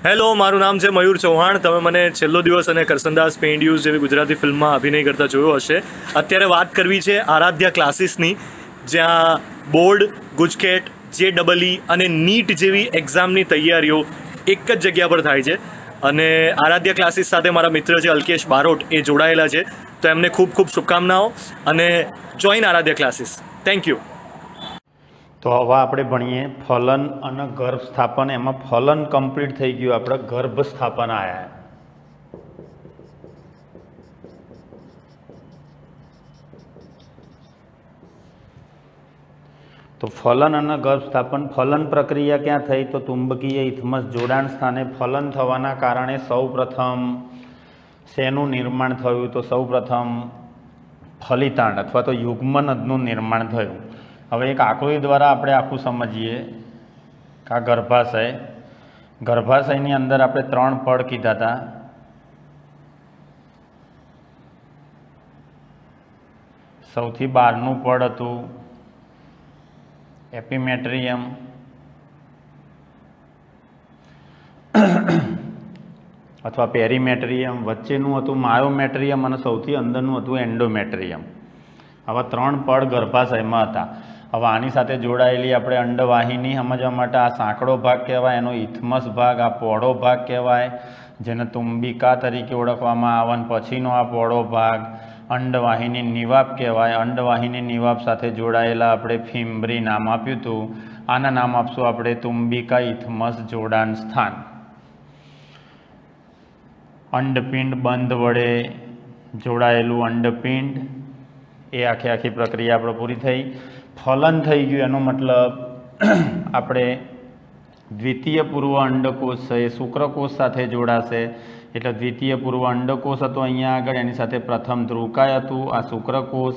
Hello, મારું નામ છે મયુર ચૌહાણ. તમે મને છેલ્લો દિવસ અને કરસનદાસ પેઇન્ડ્યુઝ જેવી ગુજરાતી ફિલ્મમાં અભિનય કરતા જોયો હશે. અત્યારે વાત કરવી છે આરાધ્યા ક્લાસીસની, જ્યાં બોર્ડ, ગુજકેટ, JEE અને નીટ જેવી એક્ઝામની તૈયારીઓ એક જ જગ્યા પર થાય છે. અને આરાધ્યા ક્લાસીસ સાથે મારા મિત્ર છે અલ્કેશ બારોટ, એ જોડાયેલા છે. તો એમને ખૂબ ખૂબ શુભકામનાઓ અને join Aaradhya classes. Thank you. તો હવે આપણે ભણીએ ફલન અને ગર્ભ સ્થાપન. એમાં ફલન કમ્પ્લીટ થઈ ગયું, આપણે ગર્ભ સ્થાપન આવ્યા. તો ફલન અને ગર્ભ સ્થાપન. ફલન પ્રક્રિયા ક્યાં થઈ? તો ચુંબકીય ઇથમસ જોડાણ સ્થાને ફલન થવાના કારણે સૌપ્રથમ શેનું નિર્માણ થયું? તો સૌપ્રથમ ફલિતાંડ અથવા તો યુગ્મનદનું નિર્માણ થયું. હવે એક આકૃતિ દ્વારા આપણે આખું સમજીએ કે આ ગર્ભાશયની અંદર આપણે 3 પડ કીધા હતા. સૌથી બહારનું પડ હતું એપિમેટ્રિયમ, અથવા પેરીમેટ્રિયમ, વચ્ચેનું હતું માયોમેટ્રિયમ અને સૌથી અંદરનું હતું એન્ડોમેટ્રિયમ. આવા 3 પડ ગર્ભાશયમાં હતા. હવે આની સાથે જોડાયેલી આપણે અંડવાહિની સમજવા માટે આ સાંકડો ભાગ કહેવાય, એનો ઇથમસ ભાગ, આ પહોળો ભાગ કહેવાય, જેને તુંબિકા તરીકે ઓળખવામાં આવે. અને પછીનો આ પહોળો ભાગ અંડવાહિની નિવાપ કહેવાય. અંડવાહિની નિવાપ સાથે જોડાયેલા આપણે ફિમ્બ્રી નામ આપ્યું હતું. આના નામ આપશું આપણે તુંબિકા ઇથમસ જોડાણ સ્થાન. અંડપિંડ બંધ વડે જોડાયેલું અંડપિંડ, એ આખી પ્રક્રિયા આપણે પૂરી થઈ. ફલન થઈ ગયું એનો મતલબ આપણે દ્વિતીય પૂર્વ અંડકોષ છે એ શુક્રકોષ સાથે જોડાશે. એટલે દ્વિતીય પૂર્વ અંડકોષ હતો અહીંયા આગળ, એની સાથે પ્રથમ ધ્રુવકાય હતું, આ શુક્રકોષ.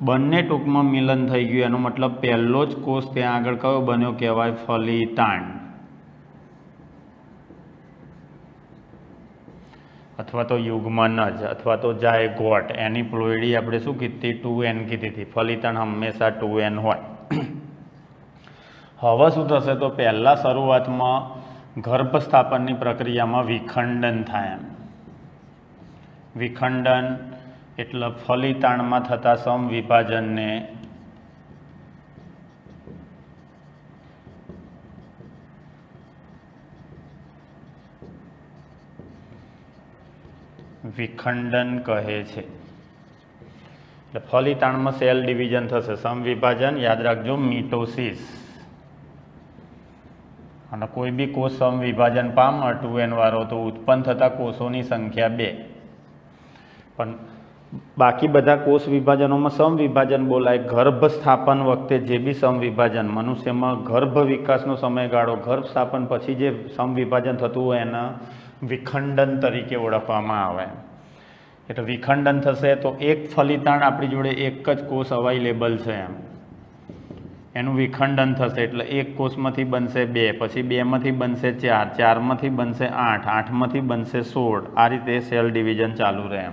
બંને ટૂંકમાં મિલન થઈ ગયું. એનો મતલબ પહેલો જ કોષ ત્યાં આગળ કયો બન્યો કહેવાય? ફલિતાંડ અથવા તો યુગ્મનજ અથવા તો જાયગોટ. એની પ્લોયડી આપણે શું કીધી? 2n કીધી હતી. ફલિતાંડ હંમેશા 2n હોય. હવે શું થશે? તો પહેલાં શરૂઆતમાં ગર્ભ સ્થાપનની પ્રક્રિયામાં વિખંડન થાય. વિખંડન એટલે ફલિતાંડમાં થતા સમવિભાજનને વિખંડન કહે છે. એટલે ફલિતાંડમાં સેલ ડિવિઝન થશે, સમવિભાજન. યાદ રાખજો, મિટોસિસ. અને કોઈ બી કોષ સમવિભાજન પામે 2n વાળો તો ઉત્પન્ન થતા કોષોની સંખ્યા 2. પણ બાકી બધા કોષ વિભાજનોમાં સમવિભાજન બોલાય. ગર્ભ સ્થાપન વખતે જે બી સમવિભાજન મનુષ્યમાં ગર્ભ વિકાસનો સમયગાળો, ગર્ભ સ્થાપન પછી જે સમવિભાજન થતું હોય એના વિખંડન તરીકે ઓળખવામાં આવે. એટલે વિખંડન થશે તો એક ફલિતાંડ આપણી જોડે એક જ કોષ અવાઇલેબલ છે એનું વિખંડન થશે. એટલે એક કોષમાંથી બનશે 2, પછી 2માંથી બનશે 4, 4માંથી બનશે 8, 8માંથી બનશે 16. આ રીતે સેલ ડિવિઝન ચાલુ રહે.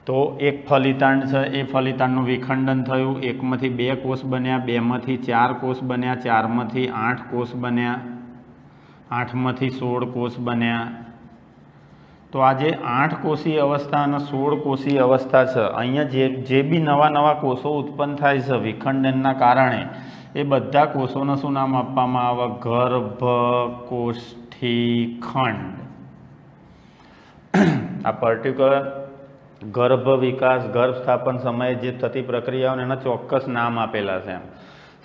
તો એક ફલિતાંડ છે, એ ફલિતાંડનું વિખંડન થયું. 1માંથી 2 કોષ બન્યા, 2માંથી 4 કોષ બન્યા, 4માંથી 8 કોષ બન્યા, 8માંથી 16 કોષ બન્યા. તો આ જે 8 કોષી અવસ્થા અને 16 કોષી અવસ્થા છે, અહીંયા જે બી નવા કોષો ઉત્પન્ન થાય છે વિખંડનના કારણે, એ બધા કોષોને શું નામ આપવામાં આવે? ગર્ભકોષ્ઠીખંડ. આ પર્ટિક્યુલર ગર્ભ વિકાસ, ગર્ભ સ્થાપન સમયે જે થતી પ્રક્રિયાઓને એના ચોક્કસ નામ આપેલા છે.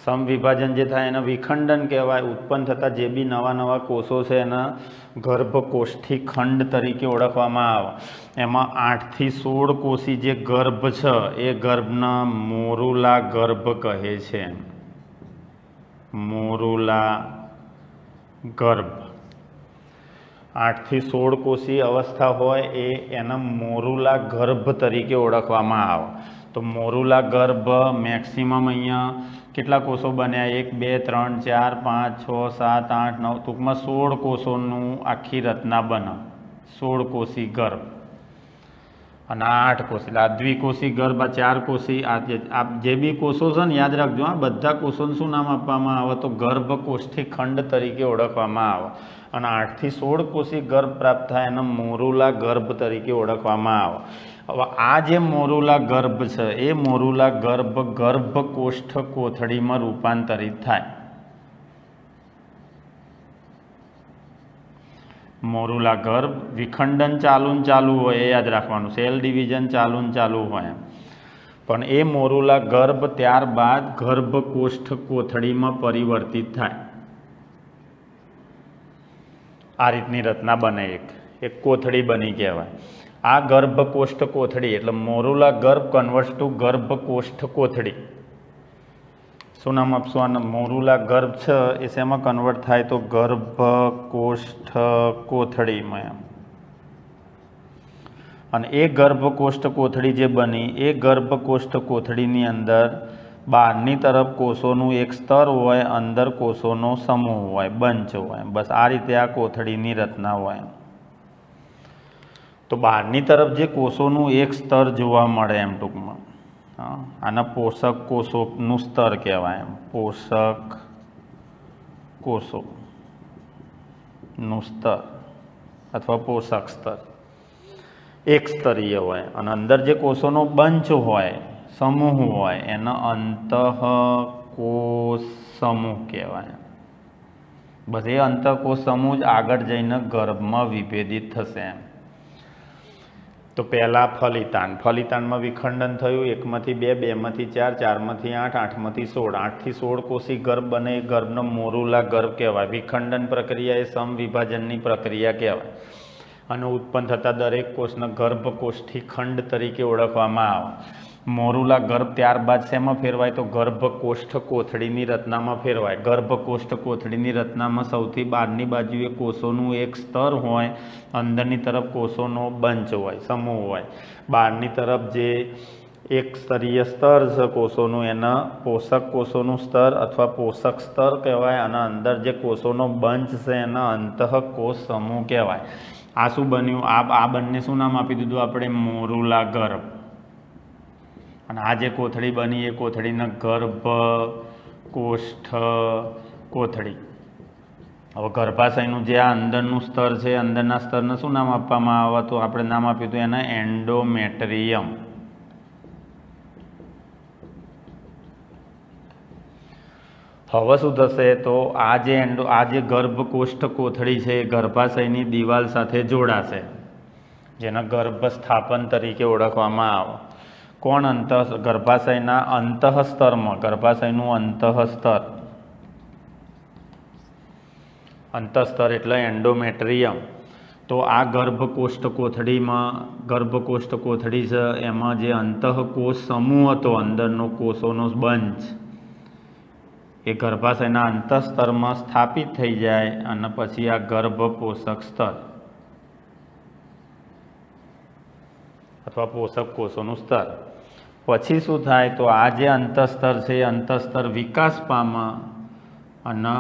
સમવિભાજન જે થાય એને વિખંડન કહેવાય. ઉત્પન્ન થતા જે બી નવા કોષો છે એના ગર્ભકોષ્ઠીખંડ તરીકે ઓળખવામાં આવે. એમાં 8 થી 16 કોષી જે ગર્ભ છે એ ગર્ભના મોરુલા ગર્ભ કહે છે. મોરુલા ગર્ભ. 8 થી 16 કોષી અવસ્થા હોય એના મોરુલા ગર્ભ તરીકે ઓળખવામાં આવે. તો મોરુલા ગર્ભ મેક્સિમમ અહીંયા કેટલા કોષો બન્યા? 1 2 3 4 5 6 7 8 9, ટૂંકમાં 16 કોષોનું આખી રચના બને. 16 કોષી ગર્ભ. અને આ 8 કોષી, એટલે આ દ્વિકોષી ગર્ભ, આ 4 કોષી, આ જે બી કોષો છે ને યાદ રાખજો, આ બધા કોષોને શું નામ આપવામાં આવે તો ગર્ભકોષ્ઠી ખંડ તરીકે ઓળખવામાં આવે. અને 8 થી 16 કોષી ગર્ભ પ્રાપ્ત થાય એને મોરુલા ગર્ભ તરીકે ઓળખવામાં આવે. હવે આ જે મોરુલા ગર્ભ છે એ મોરુલા ગર્ભ ગર્ભકોષ્ઠ કોથળીમાં રૂપાંતરિત થાય. મોરુલા ગર્ભ વિખંડન ચાલુ હોય એ યાદ રાખવાનું, સેલ ડિવિઝન ચાલુ હોય, પણ એ મોરુલા ગર્ભ ત્યારબાદ ગર્ભકોષ્ઠ કોથળીમાં પરિવર્તિત થાય. આ રીતની રચના બને, એક કોથળી બની કહેવાય. આ ગર્ભકોષ્ઠ કોથળી એટલે મોરુલા ગર્ભ કન્વર્ટ્સ ટુ ગર્ભકોષ્ઠ કોથળી. શું નામ આપશું આને? મોરુલા ગર્ભ છે એ શેમાં કન્વર્ટ થાય તો ગર્ભકોષ્ઠ કોથળીમાં એમ. અને એ ગર્ભકોષ્ઠ કોથળી જે બની એ ગર્ભકોષ્ઠ કોથળીની અંદર બહારની તરફ કોષોનું એક સ્તર હોય, અંદર કોષોનો સમૂહ હોય, બંચ હોય. બસ આ રીતે આ કોથળીની રચના હોય. તો બહારની તરફ જે કોષોનું એક સ્તર જોવા મળે એમ ટૂંકમાં, આના પોષક કોષોનું સ્તર કહેવાય એમ. પોષક કોષોનું સ્તર અથવા પોષક સ્તર એક સ્તરીય હોય. અને અંદર જે કોષોનો બંચ હોય, સમૂહ હોય, એનો અંતઃકોષ સમૂહ કહેવાય. બસ એ અંતઃકોષ સમૂહ જ આગળ જઈને ગર્ભમાં વિભેદિત થશે એમ. તો પહેલાં ફલિતાનમાં વિખંડન થયું, 1 માંથી 2, 2 માંથી 4, 4 માંથી 8, 8 માંથી 16, 8 થી 16 કોષી ગર્ભ બને એ ગર્ભનો મોરુલા ગર્ભ કહેવાય. વિખંડન પ્રક્રિયા એ સમવિભાજનની પ્રક્રિયા કહેવાય. અને ઉત્પન્ન થતા દરેક કોષને ગર્ભકોષ્ઠી ખંડ તરીકે ઓળખવામાં આવે. મોરુલા ગર્ભ ત્યારબાદ શેમાં ફેરવાય તો ગર્ભકોષ્ઠ કોથળીની રચનામાં ફેરવાય. ગર્ભકોષ્ઠ કોથળીની રચનામાં સૌથી બહારની બાજુએ કોષોનું એક સ્તર હોય, અંદરની તરફ કોષોનો બંચ હોય, સમૂહ હોય. બહારની તરફ જે એક સ્તરીય સ્તર છે કોષોનું એના પોષક કોષોનું સ્તર અથવા પોષક સ્તર કહેવાય. અને અંદર જે કોષોનો બંચ છે એના અંતઃકોષ સમૂહ કહેવાય. આ શું બન્યું? આ બંને શું નામ આપી દીધું આપણે? મોરુલા ગર્ભ. અને આ જે કોથળી બની એ કોથળીને ગર્ભકોષ્ઠ કોથળી. હવે ગર્ભાશયનું જે આ અંદરનું સ્તર છે, અંદરના સ્તરને શું નામ આપવામાં આવે તો આપણે નામ આપ્યું હતું એને એન્ડોમેટ્રિયમ. હવે શું થશે તો આ જે ગર્ભકોષ્ઠ કોથળી છે એ ગર્ભાશયની દિવાલ સાથે જોડાશે, જેને ગર્ભ સ્થાપન તરીકે ઓળખવામાં આવે. કોણ? ગર્ભાશયના અંતઃસ્તરમાં, ગર્ભાશયનું અંતઃસ્તર એટલે એન્ડોમેટ્રિયમ. તો આ ગર્ભકોષ્ઠ કોથળી છે એમાં જે અંતઃકોષ સમૂહ હતો, અંદરનો કોષોનો બંચ, એ ગર્ભાશયના અંતઃસ્તરમાં સ્થાપિત થઈ જાય. અને પછી આ ગર્ભ પોષક સ્તર અથવા પોષક કોષોનું સ્તર. પછી શું થાય તો આ જે અંતઃસ્તર છે એ અંતઃસ્તર વિકાસ પામે. અને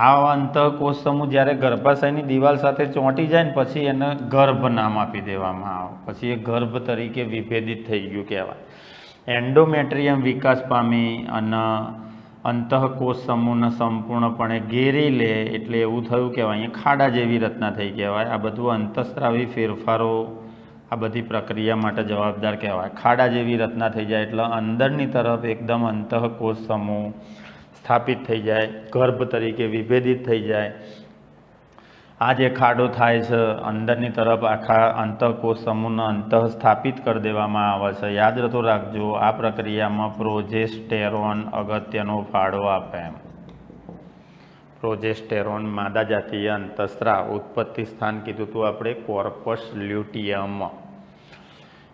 આ અંતઃકોષ સમૂહ જ્યારે ગર્ભાશયની દિવાલ સાથે ચોંટી જાય ને પછી એને ગર્ભ નામ આપી દેવામાં આવે. પછી એ ગર્ભ તરીકે વિભેદિત થઈ ગયું કહેવાય. એન્ડોમેટ્રિયમ વિકાસ પામી અને અંતઃકોષ સમૂહને સંપૂર્ણપણે ઘેરી લે એટલે એવું થયું કહેવાય. અહીંયા ખાડા જેવી રચના થઈ કહેવાય. આ બધું અંતઃસ્ત્રાવી ફેરફારો આ બધી પ્રક્રિયા માટે જવાબદાર કહેવાય. ખાડા જેવી રચના થઈ જાય એટલે અંદરની તરફ એકદમ અંતઃકોષ સમૂહ સ્થાપિત થઈ જાય, ગર્ભ તરીકે વિભેદિત થઈ જાય. આ જે ખાડો થાય છે અંદરની તરફ આખા અંતઃકોષ સમૂહને અંતઃ સ્થાપિત કરી દેવામાં આવે છે. યાદ તો રાખજો, આ પ્રક્રિયામાં પ્રોજેસ્ટેરોન અગત્યનો ફાળો આપે એમ. પ્રોજેસ્ટેરોન માદા જાતીય અંતઃસ્ત્રાવ. ઉત્પત્તિ સ્થાન કીધું હતું આપણે કોર્પસ લ્યુટિયમ.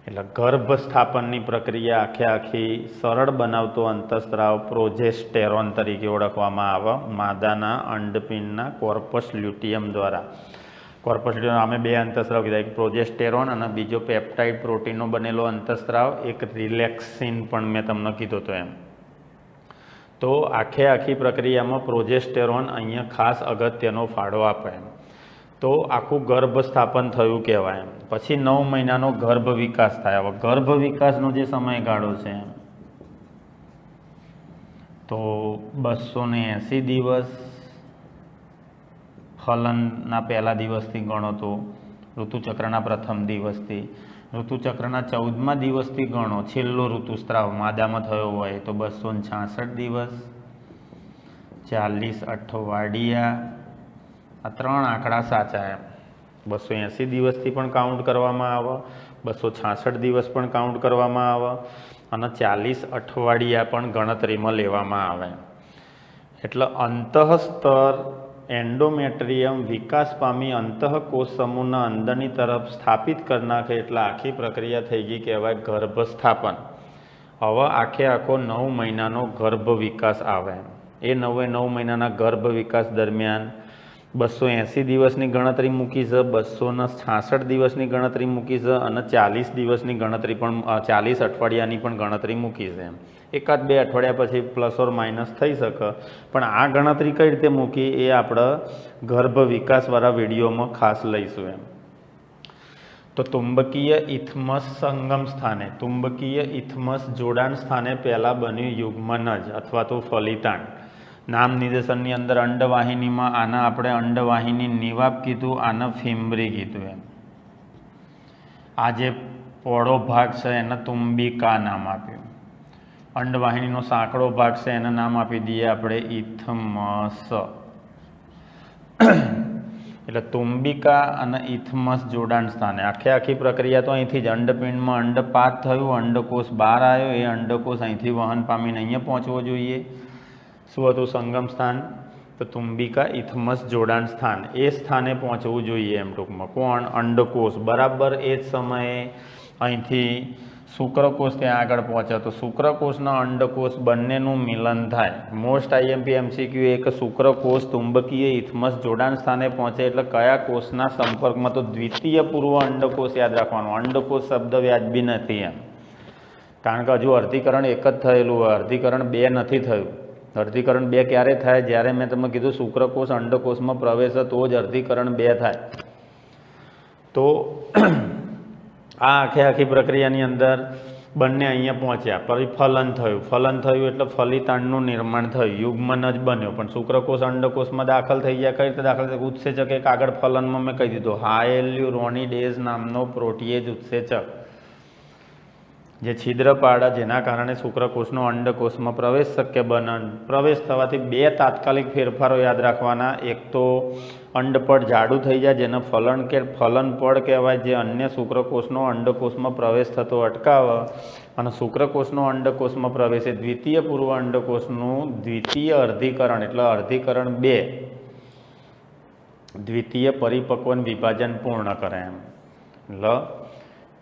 એટલે ગર્ભ સ્થાપનની પ્રક્રિયા આખી સરળ બનાવતો અંતઃસ્ત્રાવ પ્રોજેસ્ટેરોન તરીકે ઓળખવામાં આવે માદાના અંડપિંડના કોર્પસ લ્યુટિયમ દ્વારા. કોર્પસ લ્યુટિયમ અમે 2 અંતઃસ્ત્રાવ કીધા, એક પ્રોજેસ્ટેરોન અને બીજો પેપ્ટાઇડ પ્રોટીનનો બનેલો અંતઃસ્ત્રાવ, એક રિલેક્સિન પણ મેં તમને કીધું હતું એમ. તો આખી પ્રક્રિયામાં પ્રોજેસ્ટેરોન અહીંયા ખાસ અગત્યનો ફાળો આપે એમ. તો આખું ગર્ભ સ્થાપન થયું કહેવાય એમ. પછી 9 મહિનાનો ગર્ભ વિકાસ થાય. હવે ગર્ભ વિકાસનો જે સમયગાળો છે તો 280 દિવસ ફલનના પહેલા દિવસથી ગણો તો ઋતુચક્રના પ્રથમ દિવસથી, ઋતુચક્રના 14મા દિવસથી ગણો છેલ્લો ઋતુસ્રાવ માદામાં થયો હોય તો 266 દિવસ, 40 અઠવાડિયા. આ 3 આંકડા સાચા એમ. 280 દિવસથી પણ કાઉન્ટ કરવામાં આવે, 266 દિવસ પણ કાઉન્ટ કરવામાં આવે અને 40 અઠવાડિયા પણ ગણતરીમાં લેવામાં આવે. એટલે અંતઃસ્તર એન્ડોમેટ્રિયમ વિકાસ પામી અંતઃકોષ સમૂહના અંદરની તરફ સ્થાપિત કરી નાખે એટલે આખી પ્રક્રિયા થઈ ગઈ કહેવાય ગર્ભ સ્થાપન. હવે આખો 9 મહિનાનો ગર્ભ વિકાસ આવે. એ 9 મહિનાના ગર્ભ વિકાસ દરમિયાન 280 દિવસની ગણતરી મૂકી છે, 266 દિવસની ગણતરી મૂકી છે અને 40 દિવસની ગણતરી પણ 40 અઠવાડિયાની પણ ગણતરી મૂકી છે. એકાદ 2 અઠવાડિયા પછી પ્લસ ઓર માઇનસ થઈ શકે, પણ આ ગણતરી કઈ રીતે મૂકી એ આપણે ગર્ભ વિકાસવાળા વિડીયોમાં ખાસ લઈશું એમ. તો ચુંબકીય ઇથમસ સંગમ સ્થાને, ચુંબકીય ઇથમસ જોડાણ સ્થાને પહેલાં બન્યું યુગ્મનજ અથવા તો ફલિતાંડ. નામ નિર્દેશનની અંદર અંડવાહિનીમાં આના આપણે અંડવાહિની નિવાબ કીધું, આને ફિમ્બ્રી કીધું એમ. આ જે પોળો ભાગ છે એને તુંબિકા નામ આપ્યું. અંડવાહિનીનો સાંકડો ભાગ છે એને નામ આપી દઈએ આપણે ઇથમસ. એટલે તુંબિકા અને ઇથમસ જોડાણ સ્થાને આખી પ્રક્રિયા તો અહીંથી જ અંડપિંડમાં અંડપાત થયું, અંડકોષ બહાર આવ્યો, એ અંડકોષ અહીંથી વહન પામીને અહીંયા પહોંચવો જોઈએ. શું હતું સંગમ સ્થાન? તો તુંબિકા ઇથમસ જોડાણ સ્થાન. એ સ્થાને પહોંચવું જોઈએ એમ ટૂંકમાં. કોણ? અંડકોષ. બરાબર એ જ સમયે અહીંથી શુક્રકોષ ત્યાં આગળ પહોંચે તો શુક્રકોષના અંડકોષ બંનેનું મિલન થાય. મોસ્ટ આઈએમપી MCQ એક શુક્રકોષ તુંબકીય ઇથમસ જોડાણ સ્થાને પહોંચે એટલે કયા કોષના સંપર્કમાં? તો દ્વિતીય પૂર્વ અંડકોષ યાદ રાખવાનો. અંડકોષ શબ્દ વ્યાજબી નથી એમ, કારણ કે હજુ અર્ધીકરણ એક જ થયેલું હોય, અર્ધીકરણ 2 નથી થયું. અર્ધીકરણ 2 ક્યારે થાય? જ્યારે મેં તમને કીધું શુક્રકોષ અંડકોષમાં પ્રવેશે તો જ અર્ધીકરણ 2 થાય. તો આ આખી પ્રક્રિયાની અંદર બંને અહીંયા પહોંચ્યા, પછી ફલન થયું એટલે ફલિતાંડનું નિર્માણ થયું, યુગ્મનજ બન્યો. પણ શુક્રકોષ અંડકોષમાં દાખલ થઈ ગયા. કઈ રીતે દાખલ થાય? ઉત્સેચક એક આગળ ફલનમાં મેં કહી દીધું, હાયલ્યુરોનિડેઝ નામનો પ્રોટીએજ ઉત્સેચક જે છિદ્ર પાડે, જેના કારણે શુક્રકોષનો અંડકોષમાં પ્રવેશ શક્ય બને. પ્રવેશ થવાથી 2 તાત્કાલિક ફેરફારો યાદ રાખવાના. એક તો અંડપડ જાડું થઈ જાય જેને ફલનપડ કહેવાય, જે અન્ય શુક્રકોષનો અંડકોષમાં પ્રવેશ થતો અટકાવે. અને શુક્રકોષનો અંડકોષમાં પ્રવેશે દ્વિતીય પૂર્વ અંડકોષનું દ્વિતીય અર્ધીકરણ એટલે અર્ધીકરણ 2 દ્વિતીય પરિપક્વન વિભાજન પૂર્ણ કરે એમ. એટલે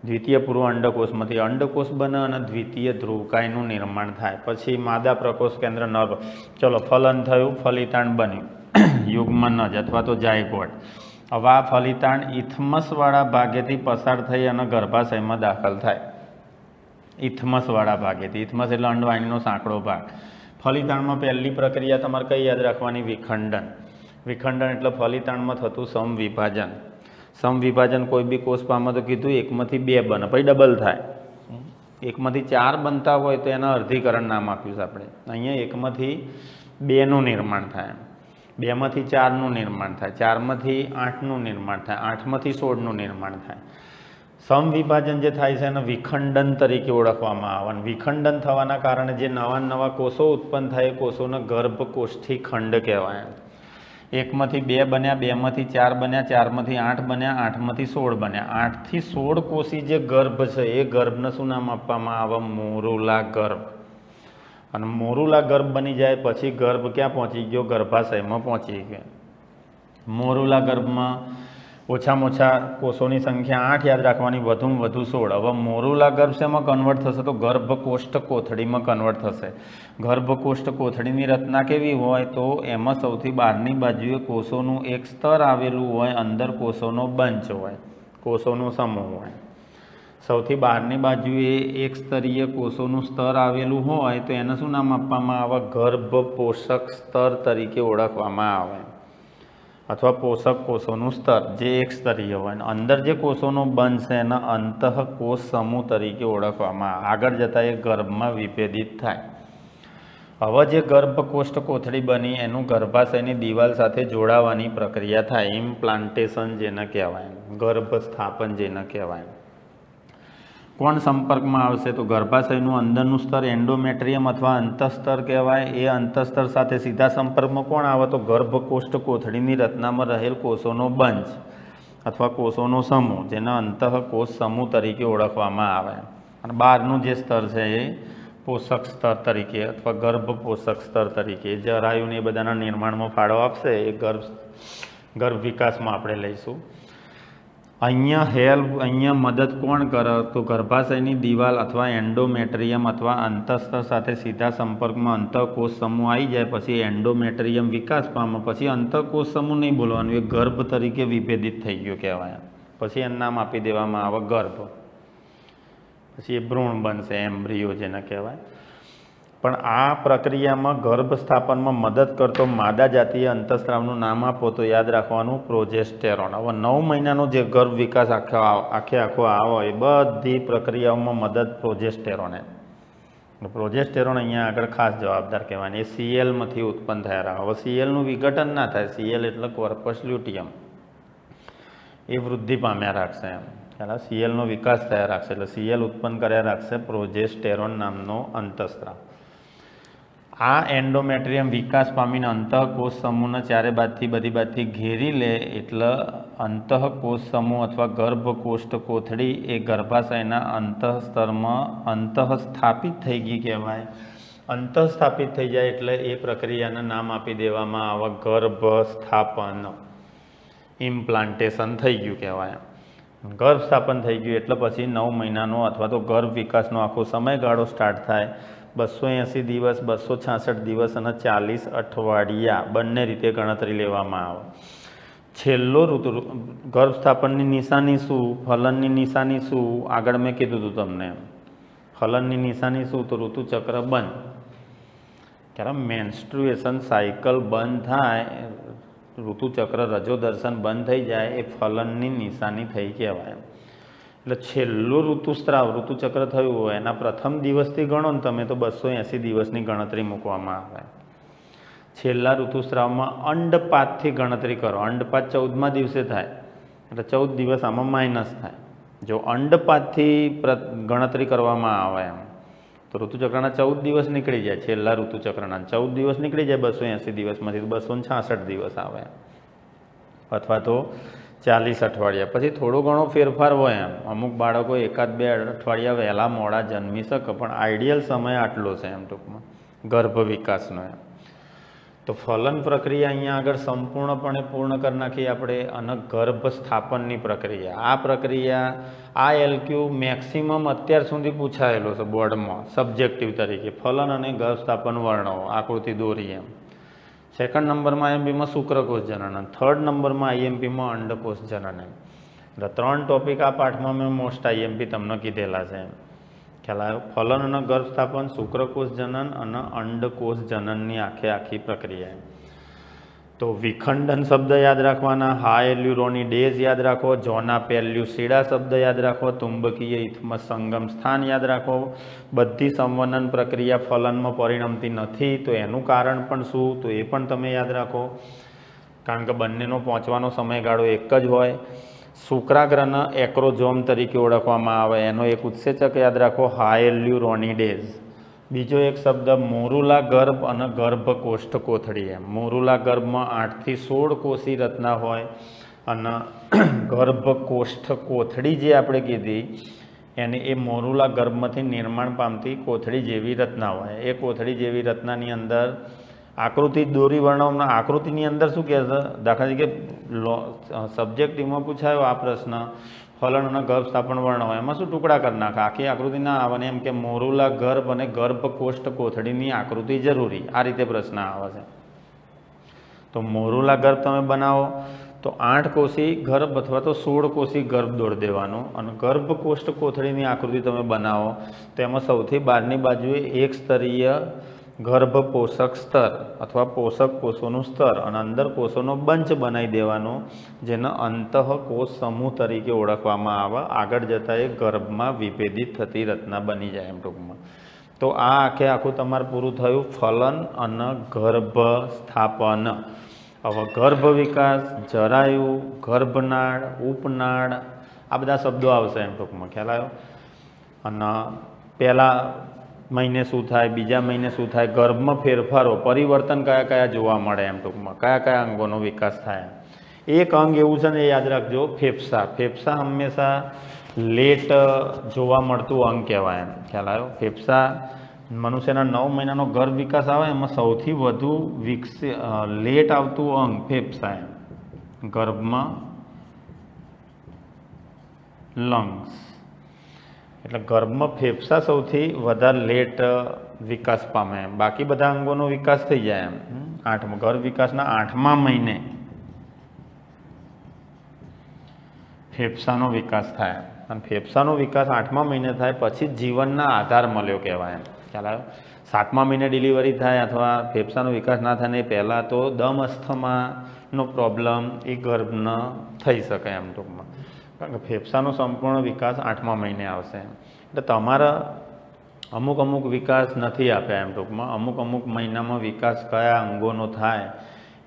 દ્વિતીય પૂર્વ અંડકોષમાંથી અંડકોષ બને અને દ્વિતીય ધ્રુવકાયનું નિર્માણ થાય. પછી માદા પ્રકોષ કેન્દ્ર નર. ચલો, ફલન થયું, ફલિતાંડ બન્યું, યુગ્મનજ અથવા તો જાયગોટ. હવે આ ફલિતાંડ ઇથમસવાળા ભાગેથી પસાર થઈ અને ગર્ભાશયમાં દાખલ થાય. ઇથમસવાળા ભાગેથી. ઇથમસ એટલે અંડવાહિનીનો સાંકડો ભાગ. ફલિતાંડમાં પહેલી પ્રક્રિયા તમારે કઈ યાદ રાખવાની? વિખંડન. વિખંડન એટલે ફલિતાંડમાં થતું સમવિભાજન. સમવિભાજન કોઈ બી કોષ પામે તો કીધું 1માંથી 2 બને, પછી ડબલ થાય. 1માંથી 4 બનતા હોય તો એના અર્ધીકરણ નામ આપ્યું છે આપણે. અહીંયા 1માંથી 2નું નિર્માણ થાય, 2માંથી 4નું નિર્માણ થાય, 4માંથી 8નું નિર્માણ થાય, 8માંથી 16નું નિર્માણ થાય. સમવિભાજન જે થાય છે એને વિખંડન તરીકે ઓળખવામાં આવે. વિખંડન થવાના કારણે જે નવા કોષો ઉત્પન્ન થાય એ કોષોને ગર્ભકોષ્ઠી ખંડ કહેવાય. 1માંથી 2 બન્યા, 2માંથી 4 બન્યા, 4માંથી 8 બન્યા, 8માંથી 16 બન્યા. 8થી 16 કોષી જે ગર્ભ છે એ ગર્ભને શું નામ આપવામાં આવે? મોરુલા ગર્ભ. અને મોરુલા ગર્ભ બની જાય પછી ગર્ભ ક્યાં પહોંચી ગયો? ગર્ભાશયમાં પહોંચી ગયો. મોરુલા ગર્ભમાં ઓછામાં ઓછા કોષોની સંખ્યા 8 યાદ રાખવાની, વધુમાં વધુ 16. હવે મોરુલા ગર્ભ શેમાં કન્વર્ટ થશે? તો ગર્ભકોષ્ઠ કોથળીમાં કન્વર્ટ થશે. ગર્ભકોષ્ઠ કોથળીની રચના કેવી હોય? તો એમાં સૌથી બહારની બાજુએ કોષોનું એક સ્તર આવેલું હોય, અંદર કોષોનો બંચ હોય, કોષોનો સમૂહ હોય. સૌથી બહારની બાજુએ એક સ્તરીય કોષોનું સ્તર આવેલું હોય તો એને શું નામ આપવામાં આવે? ગર્ભ પોષક સ્તર તરીકે ઓળખવામાં આવે. અથવા પોષક કોષોનું સ્તર જે એક સ્તરીય હોય, અને અંદર જે કોષોનો બંધ છે એના અંતઃકોષ સમૂહ તરીકે ઓળખવામાં આવે. આગળ જતાં એ ગર્ભમાં વિભેદિત થાય. હવે જે ગર્ભકોષ્ઠ કોથળી બની એનું ગર્ભાશયની દિવાલ સાથે જોડાવાની પ્રક્રિયા થાય, ઇમ્પ્લાન્ટેશન જેને કહેવાય, ગર્ભ સ્થાપન જેને કહેવાય. કોણ સંપર્કમાં આવશે? તો ગર્ભાશયનું અંદરનું સ્તર એન્ડોમેટ્રિયમ અથવા અંતઃસ્તર કહેવાય. એ અંતઃસ્તર સાથે સીધા સંપર્કમાં કોણ આવે? તો ગર્ભકોષ્ઠ કોથળીની રચનામાં રહેલ કોષોનો બંચ અથવા કોષોનો સમૂહ, જેને અંતઃકોષ સમૂહ તરીકે ઓળખવામાં આવે. અને બહારનું જે સ્તર છે એ પોષક સ્તર તરીકે અથવા ગર્ભ પોષક સ્તર તરીકે, જરાયુને એ બધાના નિર્માણમાં ફાળો આપશે, એ ગર્ભ વિકાસમાં આપણે લઈશું. અહીંયા મદદ કોણ કરે? તો ગર્ભાશયની દિવાલ અથવા એન્ડોમેટ્રિયમ અથવા અંતઃસ્તર સાથે સીધા સંપર્કમાં અંતઃકોષ સમૂહ આવી જાય પછી એન્ડોમેટ્રિયમ વિકાસ પામે. પછી અંતઃકોષ સમૂહ નહીં બોલવાનું, એ ગર્ભ તરીકે વિભેદિત થઈ ગયો કહેવાય. પછી એનું નામ આપી દેવામાં આવે ગર્ભ. પછી એ ભ્રૂણ બનશે, એમ્બ્રિયો જેને કહેવાય. પણ આ પ્રક્રિયામાં ગર્ભ સ્થાપનમાં મદદ કરતો માદા જાતીય અંતઃસ્ત્રાવનું નામ આપો તો યાદ રાખવાનું પ્રોજેસ્ટેરોન. હવે 9 મહિનાનો જે ગર્ભ વિકાસ આખો આવે એ બધી પ્રક્રિયાઓમાં મદદ પ્રોજેસ્ટેરોન. પ્રોજેસ્ટેરોન અહીંયા આગળ ખાસ જવાબદાર કહેવાય. એ સીએલમાંથી ઉત્પન્ન થયા રહે. હવે સીએલનું વિઘટન ના થાય, સીએલ એટલે કોર્પસ લ્યુટિયમ, એ વૃદ્ધિ પામ્યા રાખશે એમ. ખ્યાલ? સીએલનો વિકાસ થયા રાખશે એટલે સીએલ ઉત્પન્ન કર્યા રાખશે પ્રોજેસ્ટેરોન નામનો અંતઃસ્ત્રાવ. આ એન્ડોમેટ્રિયમ વિકાસ પામીને અંતઃકોષ સમૂહને ચારે બાજુથી બધી બાજુથી ઘેરી લે એટલે અંતઃકોષ સમૂહ અથવા ગર્ભકોષ્ઠ કોથળી એ ગર્ભાશયના અંતઃસ્તરમાં અંતઃસ્થાપિત થઈ ગઈ કહેવાય. અંતઃસ્થાપિત થઈ જાય એટલે એ પ્રક્રિયાને નામ આપી દેવામાં આવે ગર્ભ સ્થાપન, ઇમ્પ્લાન્ટેશન થઈ ગયું કહેવાય. ગર્ભ સ્થાપન થઈ ગયું એટલે પછી 9 મહિનાનો અથવા તો ગર્ભ વિકાસનો આખો સમયગાળો સ્ટાર્ટ થાય. 280 દિવસ, 266 દિવસ અને 40 અઠવાડિયા બંને રીતે ગણતરી લેવામાં આવે. છેલ્લો ઋતુ ગર્ભ સ્થાપનની નિશાની શું, ફલનની નિશાની શું, આગળ મેં કીધું હતું તમને. ફલનની નિશાની શું? તો ઋતુચક્ર બંધ. ત્યારે મેન્સ્ટ્રુએશન સાયકલ બંધ થાય, ઋતુચક્ર રજો દર્શન બંધ થઈ જાય, એ ફલનની નિશાની થઈ કહેવાય. એટલે છેલ્લું ઋતુસ્રાવ ઋતુચક્ર થયું હોય એના પ્રથમ દિવસથી ગણો ને તમે તો 280 દિવસની ગણતરી મૂકવામાં આવે. છેલ્લા ઋતુસ્રાવમાં અંડપાતથી ગણતરી કરો. અંડપાત 14મા દિવસે થાય એટલે 14 દિવસ આમાં માઇનસ થાય. જો અંડપાતથી ગણતરી કરવામાં આવે એમ તો ઋતુચક્રના 14 દિવસ નીકળી જાય. છેલ્લા ઋતુચક્રના 14 દિવસ નીકળી જાય 280 દિવસમાંથી, તો 266 દિવસ આવે અથવા તો 40 અઠવાડિયા. પછી થોડો ઘણો ફેરફાર હોય એમ, અમુક બાળકો 1-2 અઠવાડિયા વહેલા મોડા જન્મી શકે, પણ આઈડિયલ સમય આટલો છે એમ ટૂંકમાં ગર્ભ વિકાસનો એમ. તો ફલન પ્રક્રિયા અહીંયા આગળ સંપૂર્ણપણે પૂર્ણ કરી નાખી આપણે. અને ગર્ભ સ્થાપનની પ્રક્રિયા, આ પ્રક્રિયા આ એલક્યુ મેક્સિમમ અત્યાર સુધી પૂછાયેલો છે બોર્ડમાં સબ્જેક્ટિવ તરીકે. ફલન અને ગર્ભ સ્થાપન વર્ણવો, આકૃતિ દોરી એમ. સેકન્ડ નંબરમાં આઈએમપીમાં શુક્રકોષ જનન, થર્ડ નંબરમાં આઈએમપીમાં અંડકોષ જનન એમ. એટલે 3 ટોપિક આ પાઠમાં મેં મોસ્ટ આઈએમપી તમને કીધેલા છે એમ. ખ્યાલ આવ્યો? ફલન અને ગર્ભ સ્થાપન, શુક્રકોષ જનન અને અંડકોષ જનનની આખી પ્રક્રિયા. તો વિખંડન શબ્દ યાદ રાખવાના, હાયલ્યુરોનિડેઝ યાદ રાખો, જોના પેલ્યુસિડા શબ્દ યાદ રાખો, ચુંબકીય ઇથમસ સંગમ સ્થાન યાદ રાખો. બધી સંવનન પ્રક્રિયા ફલનમાં પરિણમતી નથી, તો એનું કારણ પણ શું, તો એ પણ તમે યાદ રાખો, કારણ કે બંનેનો પહોંચવાનો સમયગાળો એક જ હોય. શુક્રાગ્રને એક્રોઝોમ તરીકે ઓળખવામાં આવે, એનો એક ઉત્સેચક યાદ રાખો, હાયલ્યુરોનિડેઝ. બીજો એક શબ્દ મોરુલા ગર્ભ અને ગર્ભકોષ્ઠ કોથળી એમ. મોરુલા ગર્ભમાં 8 થી 16 કોષી રચના હોય અને ગર્ભકોષ્ઠ કોથળી જે આપણે કીધી એને એ મોરુલા ગર્ભમાંથી નિર્માણ પામતી કોથળી જેવી રચના હોય. એ કોથળી જેવી રચનાની અંદર આકૃતિ દોરી વર્ણવના, આકૃતિની અંદર શું કહે છે, દાખલા તરીકે સબ્જેક્ટિવમાં પૂછાયો આ પ્રશ્ન, ફલન અને ગર્ભ સ્થાપન વર્ણવો, એમાં શું ટુકડા કરી નાખે, આખી આકૃતિ ના આવે ને એમ કે મોરુલા ગર્ભ અને ગર્ભકોષ્ઠ કોથળીની આકૃતિ જરૂરી, આ રીતે પ્રશ્ન આવે છે. તો મોરુલા ગર્ભ તમે બનાવો તો 8 કોષી ગર્ભ અથવા તો 16 કોષી ગર્ભ દોડી દેવાનો, અને ગર્ભકોષ્ઠ કોથળીની આકૃતિ તમે બનાવો તો એમાં સૌથી બહારની બાજુએ એક સ્તરીય ગર્ભ પોષક સ્તર અથવા પોષક કોષોનું સ્તર અને અંદર કોષોનો બંચ બનાવી દેવાનો, જેને અંતઃકોષ સમૂહ તરીકે ઓળખવામાં આવે. આગળ જતાં એ ગર્ભમાં વિભેદિત થતી રચના બની જાય એમ ટૂંકમાં. તો આ આખું તમારે પૂરું થયું ફલન અને ગર્ભ સ્થાપન. હવે ગર્ભ વિકાસ, જરાયુ, ગર્ભનાળ, ઉપનાળ, આ બધા શબ્દો આવશે એમ ટૂંકમાં. ખ્યાલ આવ્યો? અને પહેલા મહિને શું થાય, બીજા મહિને શું થાય, ગર્ભમાં ફેરફારો, પરિવર્તન કયા કયા જોવા મળે એમ ટૂંકમાં, કયા કયા અંગોનો વિકાસ થાય. એક અંગ એવું છે ને, એ યાદ રાખજો, ફેફસા. ફેફસા હંમેશા લેટ જોવા મળતું અંગ કહેવાય એમ. ખ્યાલ આવ્યો? ફેફસા મનુષ્યના 9 મહિનાનો ગર્ભ વિકાસ આવે એમાં સૌથી વધુ લેટ આવતું અંગ ફેફસા એમ. ગર્ભમાં લંગ્સ, એટલે ગર્ભમાં ફેફસા સૌથી વધારે લેટ વિકાસ પામે એમ. બાકી બધા અંગોનો વિકાસ થઈ જાય એમ. ગર્ભ વિકાસના 8મા મહિને ફેફસાનો વિકાસ થાય. અને ફેફસાનો વિકાસ 8મા મહિને થાય પછી જીવનના આધાર મળ્યો કહેવાય એમ. ખ્યાલ આવ્યો? 7મા મહિને ડિલિવરી થાય અથવા ફેફસાનો વિકાસ ના થાય ને પહેલાં તો દમ અસ્થમાનો પ્રોબ્લેમ એ ગર્ભનો થઈ શકે એમ ટૂંકમાં. કારણ કે ફેફસાનો સંપૂર્ણ વિકાસ 8મા મહિને આવશે એમ. એટલે તમારા અમુક વિકાસ નથી આપ્યા એમ ટૂંકમાં. અમુક મહિનામાં વિકાસ કયા અંગોનો થાય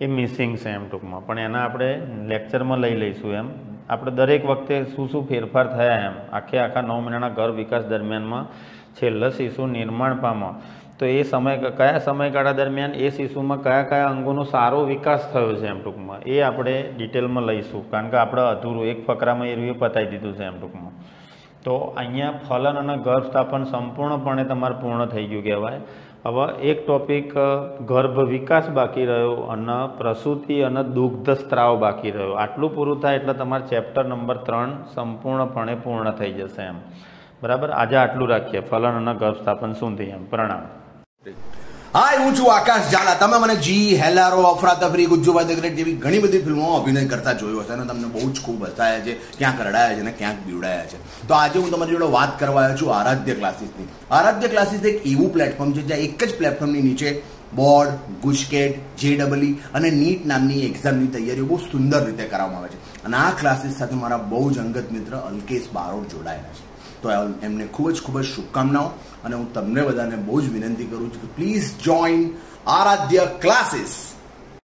એ મિસિંગ છે એમ ટૂંકમાં. પણ એના આપણે લેક્ચરમાં લઈ લઈશું એમ. આપણે દરેક વખતે શું ફેરફાર થયા એમ આખા 9 મહિનાના ગર્ભ વિકાસ દરમિયાનમાં છેલ્લા શિશુ નિર્માણ પામે તો એ કયા સમયગાળા દરમિયાન એ શિશુમાં કયા અંગોનો સારો વિકાસ થયો છે એમ ટૂંકમાં એ આપણે ડિટેલમાં લઈશું. કારણ કે આપણે અધૂરું એક ફકરામાં એ પતાવી દીધું છે એમ ટૂંકમાં. તો અહીંયા ફલન અને ગર્ભસ્થાપન સંપૂર્ણપણે તમારે પૂર્ણ થઈ ગયું કહેવાય. હવે એક ટોપિક ગર્ભ વિકાસ બાકી રહ્યો અને પ્રસૂતિ અને દુગ્ધ સ્ત્રાવ બાકી રહ્યો. આટલું પૂરું થાય એટલે તમારે ચેપ્ટર નંબર 3 સંપૂર્ણપણે પૂર્ણ થઈ જશે એમ. બરાબર? આજે આટલું રાખીએ, ફલન અને ગર્ભસ્થાપન સુધી એમ. પ્રણામ. હાય, હું છું આકાશ ઝાલા. તમે મને જી, હેલારો, અફરાતફરી, ગુજ્જુભાઈ ધ ગ્રેટ જેવી ઘણી બધી ફિલ્મોમાં અભિનય કરતા જોયો હશે અને તમને બહુ જ ખૂબ હસાયા છે, ક્યાંક રડાયા છે અને ક્યાંક બીવડાયા છે. તો આજે હું તમારી જોડે વાત કરવા આવ્યો છું આરાધ્ય ક્લાસીસની. આરાધ્ય ક્લાસીસ એક એવું પ્લેટફોર્મ છે જ્યાં એક જ પ્લેટફોર્મની નીચે બોર્ડ, ગુજકેટ, JEE અને નીટ નામની એક્ઝામની તૈયારીઓ બહુ સુંદર રીતે કરવામાં આવે છે. અને આ ક્લાસીસ સાથે મારા બહુ જ અંગત મિત્ર અલ્કેશ બારોટ જોડાયેલા છે. તો એમને ખૂબ જ શુભકામનાઓ. અને હું તમને બધાને બહુ જ વિનંતી કરું છું કે પ્લીઝ જોઈન આરાધ્ય ક્લાસીસ.